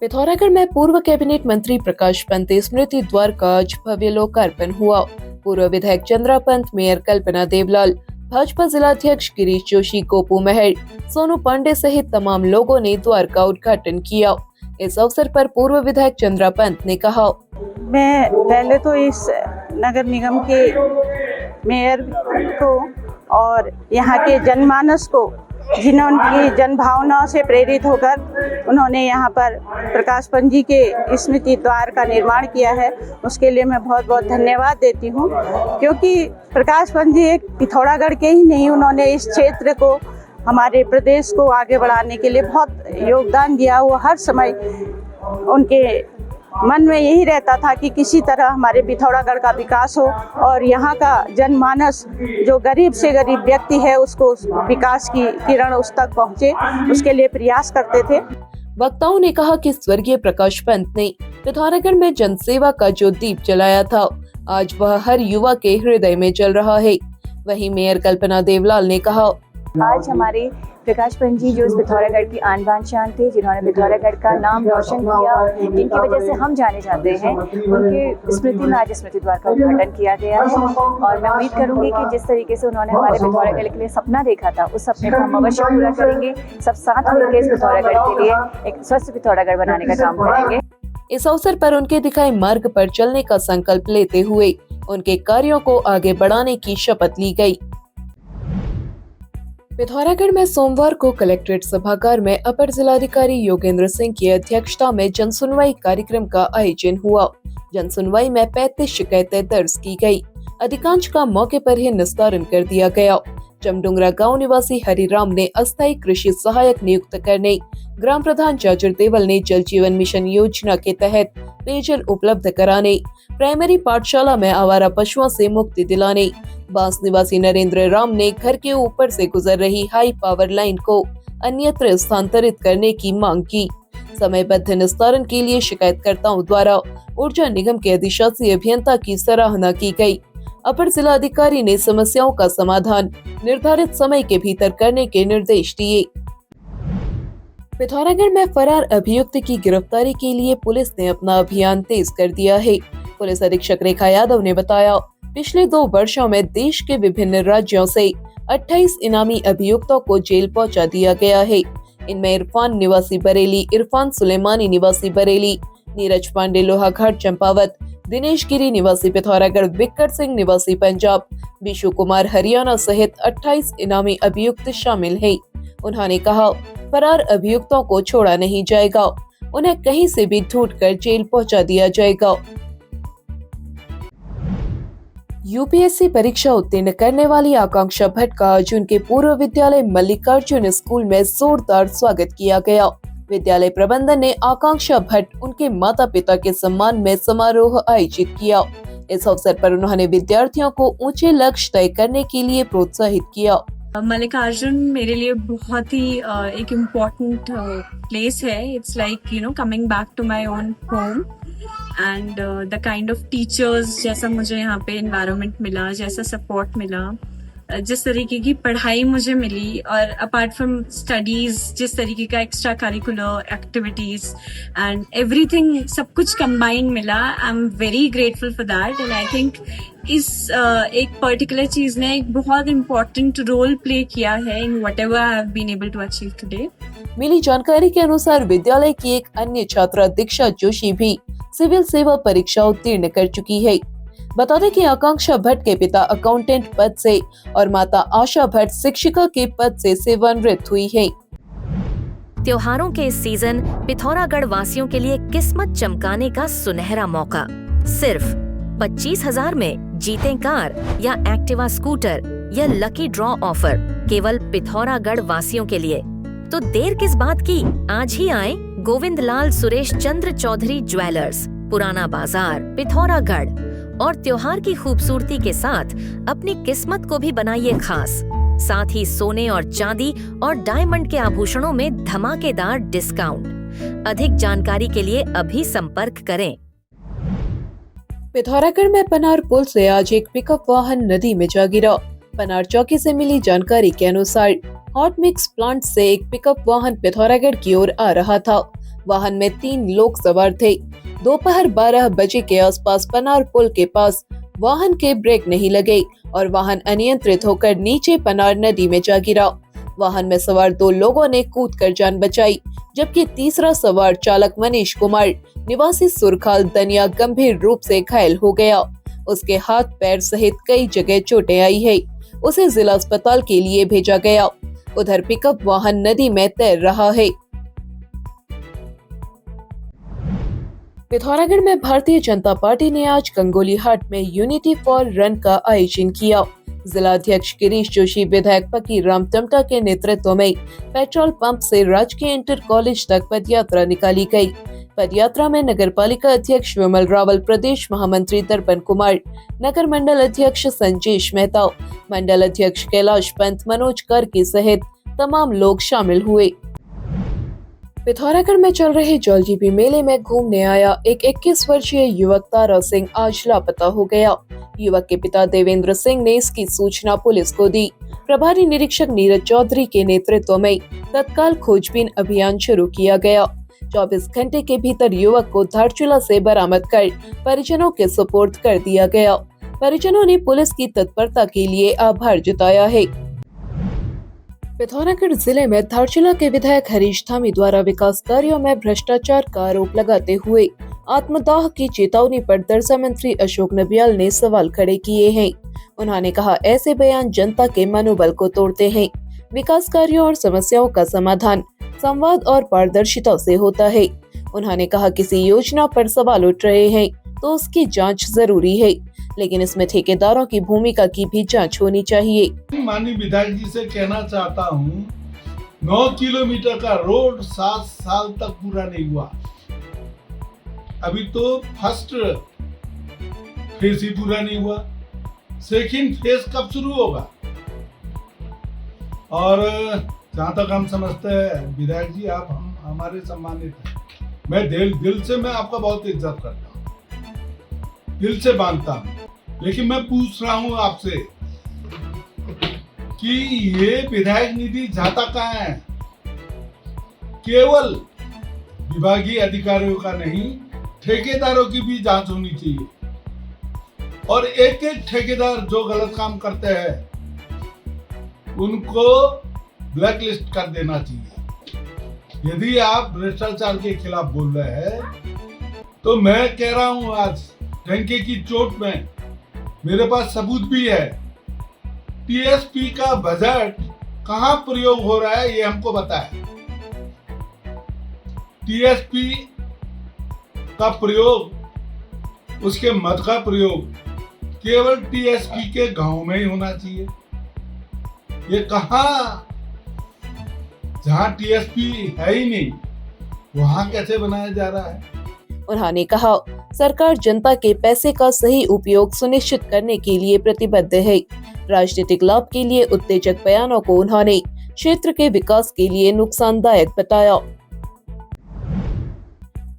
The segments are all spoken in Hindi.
पिथौरागढ़ में पूर्व कैबिनेट मंत्री प्रकाश पंत स्मृति द्वार का आज भव्य लोकार्पण हुआ। पूर्व विधायक चंद्रा पंत, मेयर कल्पना देवलाल, भाजपा जिलाध्यक्ष गिरीश जोशी, गोपू मेहर, सोनू पांडे सहित तमाम लोगों ने द्वार का उद्घाटन किया। इस अवसर पर पूर्व विधायक चंद्रा पंत ने कहा, मैं पहले तो इस नगर निगम के मेयर को और यहाँ के जनमानस को, जिन्होंने जन भावनाओं से प्रेरित होकर उन्होंने यहाँ पर प्रकाश पंत जी के स्मृति द्वार का निर्माण किया है, उसके लिए मैं बहुत बहुत धन्यवाद देती हूँ। क्योंकि प्रकाश पंत जी एक पिथौरागढ़ के ही नहीं, उन्होंने इस क्षेत्र को, हमारे प्रदेश को आगे बढ़ाने के लिए बहुत योगदान दिया। वो हर समय उनके मन में यही रहता था कि किसी तरह हमारे पिथौरागढ़ का विकास हो और यहाँ का जनमानस, जो गरीब से गरीब व्यक्ति है, उसको विकास की किरण उस तक पहुँचे, उसके लिए प्रयास करते थे। वक्ताओं ने कहा कि स्वर्गीय प्रकाश पंत ने पिथौरागढ़ में जनसेवा का जो दीप जलाया था, आज वह हर युवा के हृदय में जल रहा है। वहीं मेयर कल्पना देवलाल ने कहा, आज हमारे प्रकाश पंत जी जो इस पिथौरागढ़ की आन बान शान थे, जिन्होंने पिथौरागढ़ का नाम रोशन किया, जिनकी वजह से हम जाने जाते हैं, उनके स्मृति में आज स्मृति द्वार का उद्घाटन किया गया है। और मैं उम्मीद करूंगी कि जिस तरीके से उन्होंने हमारे पिथौरागढ़ के लिए सपना देखा था, उस सपने को हम अवश्य पूरा करेंगे। सब साथ मिलकर इस पिथौरागढ़ के लिए एक स्वस्थ पिथौरागढ़ बनाने का काम करेंगे। इस अवसर पर उनके दिखाए मार्ग पर चलने का संकल्प लेते हुए उनके कार्यों को आगे बढ़ाने की शपथ ली गई। पिथौरागढ़ में सोमवार को कलेक्ट्रेट सभागार में अपर जिलाधिकारी योगेंद्र सिंह की अध्यक्षता में जनसुनवाई कार्यक्रम का आयोजन हुआ। जनसुनवाई में 35 शिकायतें दर्ज की गई। अधिकांश का मौके पर ही निस्तारण कर दिया गया। जमडुंगरा गांव निवासी हरिराम ने अस्थायी कृषि सहायक नियुक्त करने, ग्राम प्रधान जाजर देवल ने जल जीवन मिशन योजना के तहत पेयजल उपलब्ध कराने, प्राइमरी पाठशाला में आवारा पशुओं से मुक्ति दिलाने, बांस निवासी नरेंद्र राम ने घर के ऊपर से गुजर रही हाई पावर लाइन को अन्यत्र स्थानांतरित करने की मांग की। समयबद्ध निस्तारण के लिए शिकायतकर्ताओं द्वारा ऊर्जा निगम के अधिशासी अभियंता की सराहना की गई। अपर जिलाधिकारी ने समस्याओं का समाधान निर्धारित समय के भीतर करने के निर्देश दिए। पिथौरागढ़ में फरार अभियुक्त की गिरफ्तारी के लिए पुलिस ने अपना अभियान तेज कर दिया है। पुलिस अधीक्षक रेखा यादव ने बताया, पिछले 2 वर्षों में देश के विभिन्न राज्यों से 28 इनामी अभियुक्तों को जेल पहुंचा दिया गया है। इनमें इरफान निवासी बरेली, इरफान सुलेमानी निवासी बरेली, नीरज पांडे लोहाघाट चंपावत, दिनेश गिरी निवासी पिथौरागढ़, विक्कर सिंह निवासी पंजाब, विशु कुमार हरियाणा सहित 28 इनामी अभियुक्त शामिल हैं। उन्होंने कहा, फरार अभियुक्तों को छोड़ा नहीं जाएगा, उन्हें कहीं से भी ढूंढकर जेल पहुंचा दिया जाएगा। यूपीएससी परीक्षा उत्तीर्ण करने वाली आकांक्षा भट्ट का आज उनके पूर्व विद्यालय मल्लिकार्जुन स्कूल में जोरदार स्वागत किया गया। विद्यालय प्रबंधन ने आकांक्षा भट्ट, उनके माता पिता के सम्मान में समारोह आयोजित किया। इस अवसर पर उन्होंने विद्यार्थियों को ऊंचे लक्ष्य तय करने के लिए प्रोत्साहित किया। मल्लिकार्जुन मेरे लिए बहुत ही एक इम्पोर्टेंट प्लेस है। It's like coming back to my own home and the kind of teachers, जैसा मुझे यहाँ पे एनवायरनमेंट मिला, जैसा सपोर्ट मिला, जिस तरीके की पढ़ाई मुझे मिली, और अपार्ट फ्रॉम स्टडीज जिस तरीके का extra curricular activities and everything, सब कुछ कंबाइन मिला। I am very grateful for that and I think इस एक पर्टिकुलर चीज ने एक बहुत इम्पोर्टेंट रोल प्ले किया है in whatever I have been able to achieve today. मिली जानकारी के अनुसार विद्यालय की एक अन्य छात्रा दीक्षा जोशी भी सिविल सेवा परीक्षा उत्तीर्ण कर चुकी है। बता दें कि आकांक्षा भट्ट के पिता अकाउंटेंट पद से और माता आशा भट्ट शिक्षिका के पद से सेवानिवृत्त हुई है। त्योहारों के इस सीजन पिथौरागढ़ वासियों के लिए किस्मत चमकाने का सुनहरा मौका। सिर्फ 25,000 में जीतें कार या एक्टिवा स्कूटर या लकी ड्रॉ ऑफर केवल पिथौरागढ़ वासियों के लिए। तो देर किस बात की, आज ही आए गोविंद लाल सुरेश चंद्र चौधरी ज्वेलर्स, पुराना बाजार, पिथौरागढ़, और त्योहार की खूबसूरती के साथ अपनी किस्मत को भी बनाइए खास। साथ ही सोने और चांदी और डायमंड के आभूषणों में धमाकेदार डिस्काउंट। अधिक जानकारी के लिए अभी संपर्क करें। पिथौरागढ़ में पनार पुल से आज एक पिकअप वाहन नदी में जा गिरा। पनार चौकी से मिली जानकारी के अनुसार हॉट मिक्स प्लांट से एक पिकअप वाहन पिथौरागढ़ की ओर आ रहा था। वाहन में 3 लोग सवार थे। दोपहर 12 बजे के आसपास पनार पुल के पास वाहन के ब्रेक नहीं लगे और वाहन अनियंत्रित होकर नीचे पनार नदी में जा गिरा। वाहन में सवार 2 लोगों ने कूदकर जान बचाई, जबकि तीसरा सवार चालक मनीष कुमार निवासी सुरखाल दनिया गंभीर रूप से घायल हो गया। उसके हाथ पैर सहित कई जगह चोटें आई है। उसे जिला अस्पताल के लिए भेजा गया। उधर पिकअप वाहन नदी में तैर रहा है। पिथौरागढ़ में भारतीय जनता पार्टी ने आज गंगोली हाट में यूनिटी फॉर रन का आयोजन किया। जिला अध्यक्ष गिरीश जोशी, विधायक फकीर राम टमटा के नेतृत्व में पेट्रोल पंप से राजकीय इंटर कॉलेज तक पदयात्रा निकाली गई। पदयात्रा में नगर पालिका अध्यक्ष विमल रावल, प्रदेश महामंत्री दर्पण कुमार, नगर मंडल अध्यक्ष संजेश मेहता, मंडल अध्यक्ष कैलाश पंत, मनोज कर्की सहित तमाम लोग शामिल हुए। पिथौरागढ़ में चल रहे जौलजीबी मेले में घूमने आया एक 21 वर्षीय युवक तारा सिंह आज लापता हो गया। युवक के पिता देवेंद्र सिंह ने इसकी सूचना पुलिस को दी। प्रभारी निरीक्षक नीरज चौधरी के नेतृत्व में तत्काल खोजबीन अभियान शुरू किया गया। 24 घंटे के भीतर युवक को धारचूला से बरामद कर परिजनों के सुपुर्द कर दिया गया। परिजनों ने पुलिस की तत्परता के लिए आभार जताया है। पिथौरागढ़ जिले में धारचूला के विधायक हरीश धामी द्वारा विकास कार्यों में भ्रष्टाचार का आरोप लगाते हुए आत्मदाह की चेतावनी पर दरसा मंत्री अशोक नबियाल ने सवाल खड़े किए हैं। उन्होंने कहा, ऐसे बयान जनता के मनोबल को तोड़ते हैं। विकास कार्यों और समस्याओं का समाधान संवाद और पारदर्शिता से होता है। उन्होंने कहा, किसी योजना पर सवाल उठ रहे हैं तो उसकी जांच जरूरी है, लेकिन इसमें ठेकेदारों की भूमिका की भी जांच होनी चाहिए। माननीय विधायक जी से कहना चाहता हूँ, 9 किलोमीटर का रोड 7 साल तक पूरा नहीं हुआ। अभी तो फर्स्ट फेज ही पूरा नहीं हुआ, सेकंड फेज कब शुरू होगा? और जहाँ तक हम समझते हैं विधायक जी, आप हम हमारे सम्मानित हैं। मैं दिल से मैं आपका बहुत इज्जत करता हूँ, दिल से मानता हूँ, लेकिन मैं पूछ रहा हूँ आपसे कि ये विधायक निधि जाता कहाँ है? केवल विभागीय अधिकारियों का नहीं, ठेकेदारों की भी जांच होनी चाहिए और एक एक ठेकेदार जो गलत काम करते हैं उनको ब्लैक लिस्ट कर देना चाहिए। यदि आप भ्रष्टाचार के खिलाफ बोल रहे हैं तो मैं कह रहा हूं, आज डंके की चोट में मेरे पास सबूत भी है। टीएसपी का बजट कहां प्रयोग हो रहा है ये हमको बताएं। टीएसपी का प्रयोग, उसके मद का प्रयोग केवल टीएसपी के गांव में ही होना चाहिए। ये कहां, जहां टीएसपी है ही नहीं, वहां कैसे बनाया जा रहा है? उन्होंने कहा, सरकार जनता के पैसे का सही उपयोग सुनिश्चित करने के लिए प्रतिबद्ध है। राजनीतिक लाभ के लिए उत्तेजक बयानों को उन्होंने क्षेत्र के विकास के लिए नुकसानदायक बताया।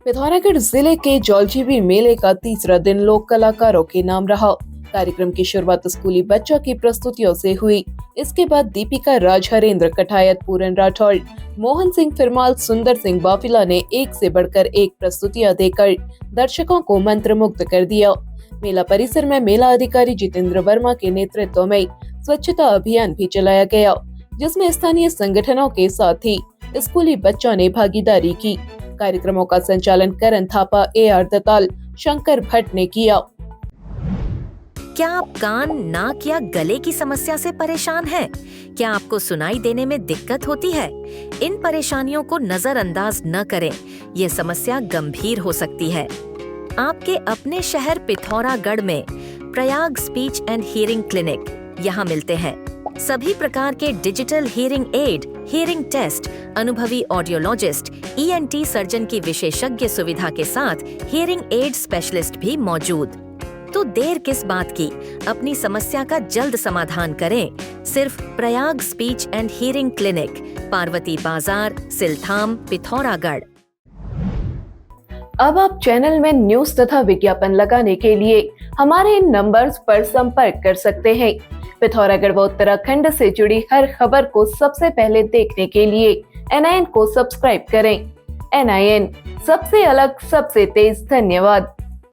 पिथौरागढ़ जिले के जौलजीबी मेले का तीसरा दिन लोक कलाकारों के नाम रहा। कार्यक्रम की शुरुआत स्कूली बच्चों की प्रस्तुतियों से हुई। इसके बाद दीपिका राज, हरेंद्र कठायत, पूरन राठौड़, मोहन सिंह फिरमाल, सुंदर सिंह बाफिला ने एक से बढ़कर एक प्रस्तुतियां देकर दर्शकों को मंत्रमुग्ध कर दिया। मेला परिसर में मेला अधिकारी जितेंद्र वर्मा के नेतृत्व में स्वच्छता अभियान भी चलाया गया, जिसमें स्थानीय संगठनों के साथ ही स्कूली बच्चों ने भागीदारी की। कार्यक्रमों का संचालन करण थापा, AR दत्ताल, शंकर भट्ट ने किया। क्या आप कान, नाक या गले की समस्या से परेशान हैं? क्या आपको सुनाई देने में दिक्कत होती है? इन परेशानियों को नजरअंदाज न करें, ये समस्या गंभीर हो सकती है। आपके अपने शहर पिथौरागढ़ में Prayag speech and hearing clinic यहाँ मिलते हैं। सभी प्रकार के digital hearing aid, hearing test, अनुभवी ऑडियोलॉजिस्ट, ENT सर्जन की विशेषज्ञ सुविधा के साथ हियरिंग एड स्पेशलिस्ट भी मौजूद। तो देर किस बात की, अपनी समस्या का जल्द समाधान करें। सिर्फ Prayag speech and hearing clinic, Parvati बाजार, सिलथाम, पिथौरागढ़। अब आप चैनल में न्यूज तथा विज्ञापन लगाने के लिए हमारे इन नंबर्स पर संपर्क कर सकते हैं। पिथौरागढ़ व उत्तराखंड से जुड़ी हर खबर को सबसे पहले देखने के लिए NIN को सब्सक्राइब करें। NIN, सबसे अलग सबसे तेज। धन्यवाद।